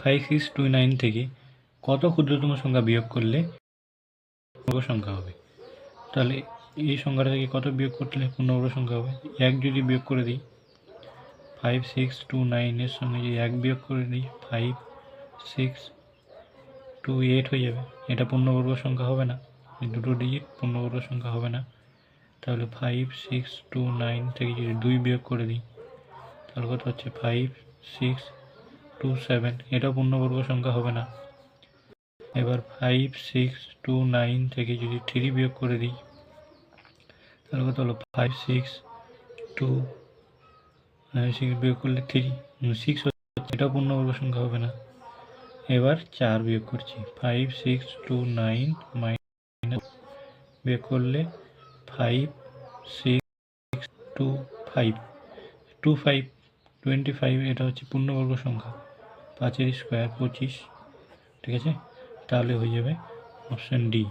5629 থেকে কত ক্ষুদ্রতম সংখ্যা বিয়োগ করলে পূর্ণবর্গ সংখ্যা হবে? তাহলে এই সংখ্যাটা থেকে কত বিয়োগ করলে পূর্ণবর্গ সংখ্যা হবে? 1 যদি বিয়োগ করে দিই 5629 এর সঙ্গে যদি 1 বিয়োগ করে দিই 5628 হয়ে যাবে। এটা পূর্ণবর্গ সংখ্যা হবে না, দুটো ডিজিট পূর্ণবর্গ সংখ্যা হবে না। তাহলে 5629 থেকে যদি 2 বিয়োগ করে দিই তাহলে কত হচ্ছে 5627, এটাও পূর্ণবর্গ সংখ্যা হবে না। এবার 5629 থেকে যদি 3 বিয়োগ করে দিই তাহলে কত হলো 56 বিয়োগ করলে 6 এটাও পূর্ণবর্গ সংখ্যা হবে না। এবার 4 বিয়োগ করছি 5629 মাইনাস বিয়োগ করলে 5625 এটা হচ্ছে পূর্ণবর্গ সংখ্যা। 5 এর স্কোয়ার 25, ঠিক আছে? তাহলে হয়ে যাবে অপশান ডি।